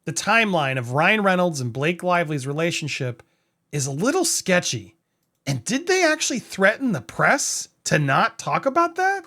the timeline of Ryan Reynolds and Blake Lively's relationship is a little sketchy. And did they actually threaten the press to not talk about that?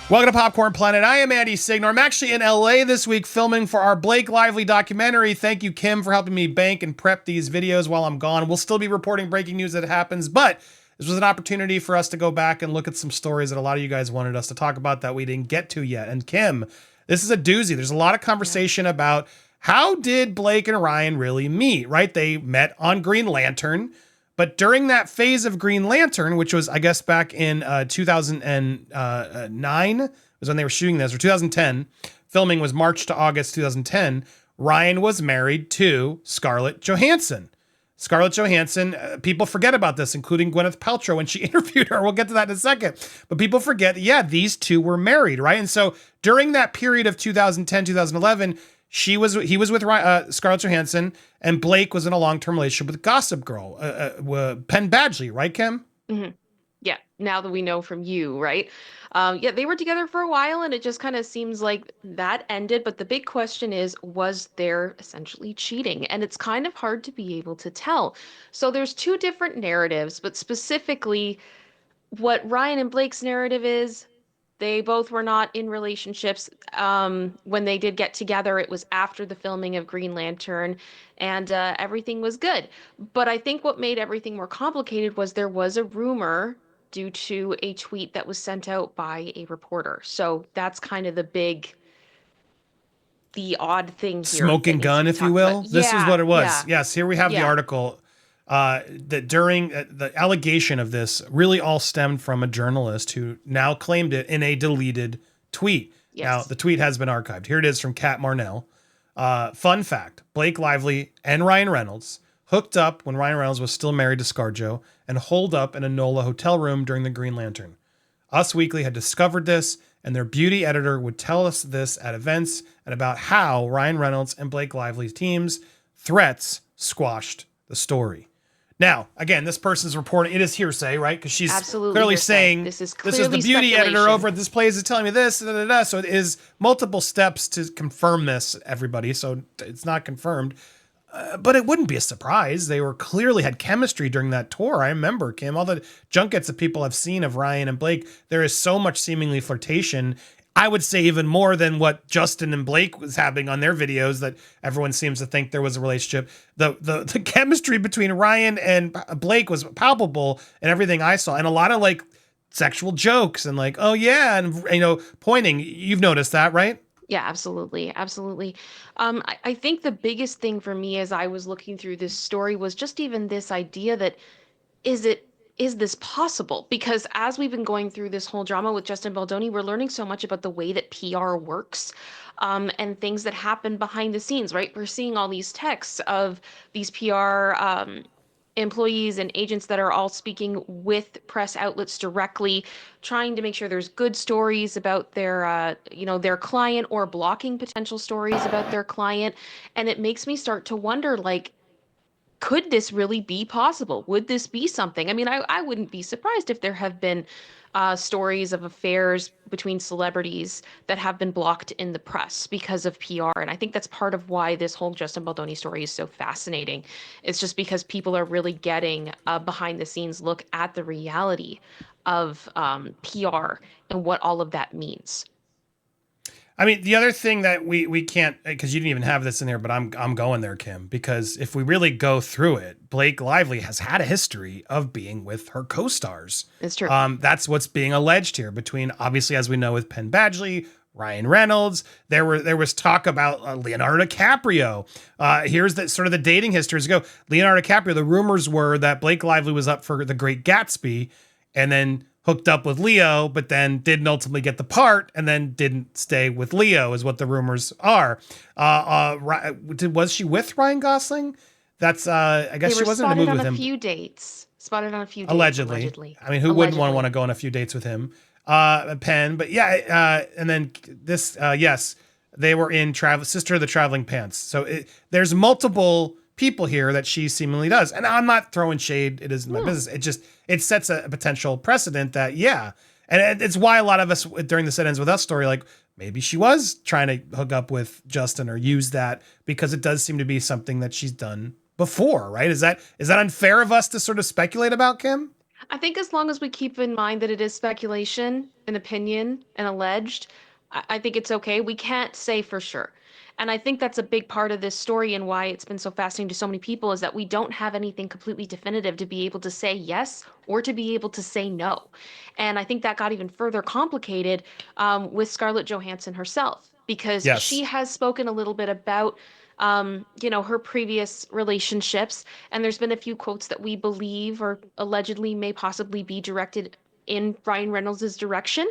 Welcome to Popcorn Planet. I am Andy Signore. I'm actually in LA this week filming for our Blake Lively documentary. Thank you, Kim, for helping me bank and prep these videos while I'm gone. We'll still be reporting breaking news that happens, but this was an opportunity for us to go back and look at some stories that a lot of you guys wanted us to talk about that we didn't get to yet. And Kim, this is a doozy. There's a lot of conversation about how did Blake and Ryan really meet, right? They met on Green Lantern. But during that phase of Green Lantern, which was, I guess, back in 2009, was when they were shooting this, or 2010, filming was March to August 2010, Ryan was married to Scarlett Johansson. Scarlett Johansson, people forget about this, including Gwyneth Paltrow when she interviewed her. We'll get to that in a second. But people forget, yeah, these two were married, right? And so during that period of 2010, 2011, he was with Scarlett Johansson, and Blake was in a long-term relationship with Gossip Girl, Penn Badgley, right, Kim? Mm-hmm. Yeah, now that we know from you, right? Yeah, they were together for a while, and it just kind of seems like that ended. But the big question is, was there essentially cheating? And it's kind of hard to be able to tell. So there's two different narratives, but specifically what Ryan and Blake's narrative is, they both were not in relationships. When they did get together, it was after the filming of Green Lantern, and everything was good. But I think what made everything more complicated was there was a rumor due to a tweet that was sent out by a reporter. So that's kind of the odd thing here. Smoking gun, if you will. This is what it was. Yeah. Yes, here we have the article. That during the allegation of this really all stemmed from a journalist who now claimed it in a deleted tweet. Yes. Now, the tweet has been archived. Here it is from Kat Marnell. Fun fact, Blake Lively and Ryan Reynolds hooked up when Ryan Reynolds was still married to ScarJo and holed up in a NOLA hotel room during the Green Lantern. Us Weekly had discovered this, and their beauty editor would tell us this at events and about how Ryan Reynolds and Blake Lively's team's threats squashed the story. Now, again, this person's reporting, it is hearsay, right? Because she's clearly saying, this is the beauty editor over at this place is telling me this, So it is multiple steps to confirm this, everybody. So it's not confirmed. But it wouldn't be a surprise. They were clearly had chemistry during that tour. I remember, Kim, all the junkets that people have seen of Ryan and Blake, there is so much seemingly flirtation. I would say even more than what Justin and Blake was having on their videos that everyone seems to think there was a relationship. The chemistry between Ryan and Blake was palpable in everything I saw. And a lot of like sexual jokes and like, oh yeah. And, pointing, you've noticed that, right? Yeah, absolutely. Absolutely. I think the biggest thing for me as I was looking through this story was just even this idea that is this possible? Because as we've been going through this whole drama with Justin Baldoni, we're learning so much about the way that PR works, and things that happen behind the scenes, right? We're seeing all these texts of these PR employees and agents that are all speaking with press outlets directly, trying to make sure there's good stories about their client or blocking potential stories about their client. And it makes me start to wonder, like, could this really be possible? Would this be something? I mean, I wouldn't be surprised if there have been stories of affairs between celebrities that have been blocked in the press because of PR. And I think that's part of why this whole Justin Baldoni story is so fascinating. It's just because people are really getting a behind the scenes look at the reality of PR and what all of that means. I mean, the other thing that we can't, because you didn't even have this in there, but I'm going there, Kim, because if we really go through it, Blake Lively has had a history of being with her co-stars. It's true. That's what's being alleged here between, obviously, as we know, with Penn Badgley, Ryan Reynolds. There was talk about Leonardo DiCaprio. Here's the sort of the dating history. Leonardo DiCaprio, the rumors were that Blake Lively was up for The Great Gatsby and then hooked up with Leo, but then didn't ultimately get the part and then didn't stay with Leo is what the rumors are. Was she with Ryan Gosling? That's, I guess she wasn't in the movie with him. Spotted on a few dates. Allegedly. I mean, who wouldn't want to go on a few dates with him? Penn, but yeah. And then this, yes, they were in Sister of the Traveling Pants. So there's multiple people here that she seemingly does. And I'm not throwing shade. It isn't my business. It sets a potential precedent that, yeah. And it's why a lot of us during the It Ends With Us story, like maybe she was trying to hook up with Justin or use that, because it does seem to be something that she's done before, right? Is that unfair of us to sort of speculate about, Kim? I think as long as we keep in mind that it is speculation, an opinion, and alleged, I think it's okay. We can't say for sure. And I think that's a big part of this story and why it's been so fascinating to so many people is that we don't have anything completely definitive to be able to say yes or to be able to say no. And I think that got even further complicated with Scarlett Johansson herself, because Yes. she has spoken a little bit about her previous relationships. And there's been a few quotes that we believe or allegedly may possibly be directed in Ryan Reynolds' direction.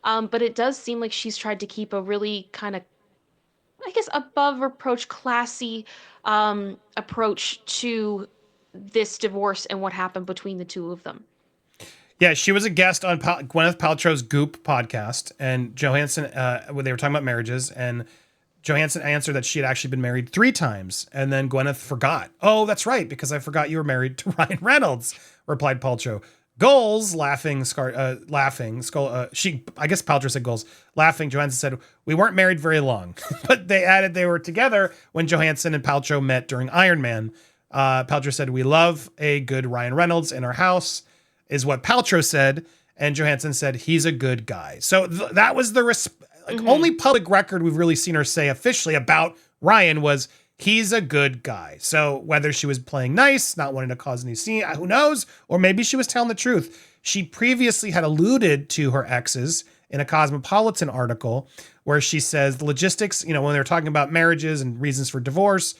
But it does seem like she's tried to keep a really kind of, I guess, above reproach, classy approach to this divorce and what happened between the two of them. Yeah, she was a guest on Gwyneth Paltrow's Goop podcast, and Johansson, when they were talking about marriages, and Johansson answered that she had actually been married 3 times, and then Gwyneth forgot. Oh, that's right, because I forgot you were married to Ryan Reynolds, replied Paltrow. Goals, laughing, I guess Paltrow said goals. Laughing, Johansson said, we weren't married very long. But they added they were together when Johansson and Paltrow met during Iron Man. Paltrow said, we love a good Ryan Reynolds in our house, is what Paltrow said. And Johansson said, he's a good guy. So that was the only public record we've really seen her say officially about Ryan was he's a good guy. So whether she was playing nice, not wanting to cause any scene, who knows? Or maybe she was telling the truth. She previously had alluded to her exes in a Cosmopolitan article where she says the logistics, when they're talking about marriages and reasons for divorce,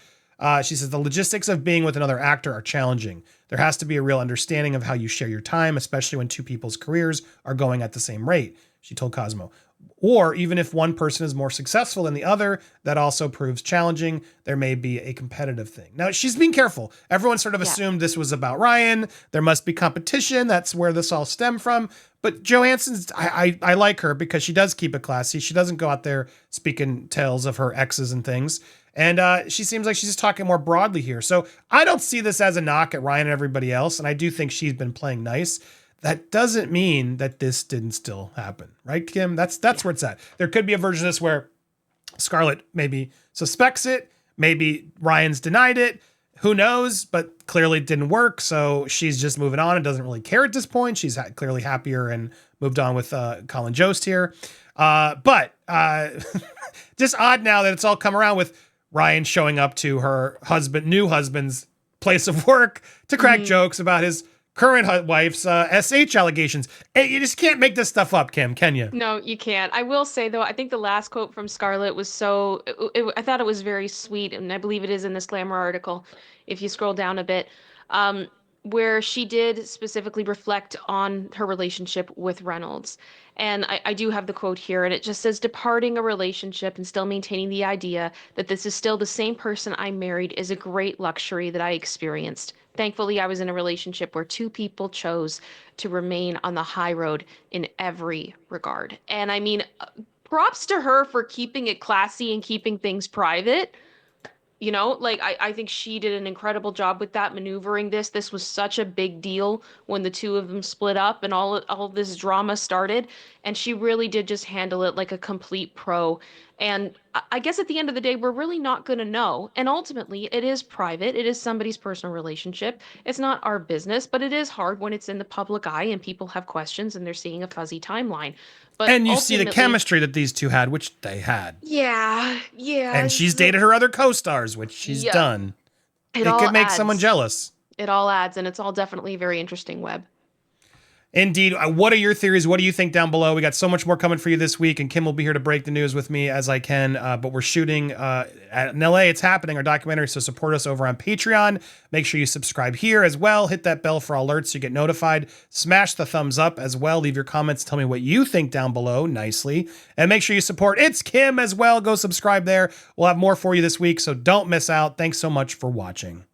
she says the logistics of being with another actor are challenging. There has to be a real understanding of how you share your time, especially when 2 people's careers are going at the same rate, she told Cosmo. Or even if one person is more successful than the other, that also proves challenging. There may be a competitive thing. Now, she's being careful. Everyone sort of assumed this was about Ryan. There must be competition. That's where this all stemmed from. But Johansson's, I like her because she does keep it classy. She doesn't go out there speaking tales of her exes and things. And she seems like she's just talking more broadly here. So I don't see this as a knock at Ryan and everybody else. And I do think she's been playing nice. That doesn't mean that this didn't still happen, right, Kim? That's where it's at. There could be a version of this where Scarlett maybe suspects it, maybe Ryan's denied it, who knows, but clearly it didn't work, so she's just moving on and doesn't really care at this point. She's clearly happier and moved on with Colin Jost here. But just odd now that it's all come around with Ryan showing up to her new husband's place of work to crack jokes about his current wife's SH allegations. Hey, you just can't make this stuff up, Kim, can you? No, you can't. I will say, though, I think the last quote from Scarlett was I thought it was very sweet, and I believe it is in this Glamour article, if you scroll down a bit, where she did specifically reflect on her relationship with Reynolds. And I do have the quote here, and it just says, departing a relationship and still maintaining the idea that this is still the same person I married is a great luxury that I experienced. Thankfully, I was in a relationship where 2 people chose to remain on the high road in every regard. And I mean, props to her for keeping it classy and keeping things private. I think she did an incredible job with that, maneuvering this. This was such a big deal when the 2 of them split up and all this drama started. And she really did just handle it like a complete pro. And I guess at the end of the day, we're really not going to know. And ultimately, it is private. It is somebody's personal relationship. It's not our business, but it is hard when it's in the public eye and people have questions and they're seeing a fuzzy timeline. And you see the chemistry that these 2 had, which they had. Yeah. And she's dated her other co-stars, which she's done. It could make someone jealous. It all adds, and it's all definitely a very interesting web. Indeed. What are your theories? What do you think down below? We got so much more coming for you this week, and Kim will be here to break the news with me as I can. But we're shooting in LA. It's happening, our documentary. So support us over on Patreon. Make sure you subscribe here as well. Hit that bell for alerts so you get notified. Smash the thumbs up as well. Leave your comments. Tell me what you think down below nicely. And make sure you support It's Kim as well. Go subscribe there. We'll have more for you this week, so don't miss out. Thanks so much for watching.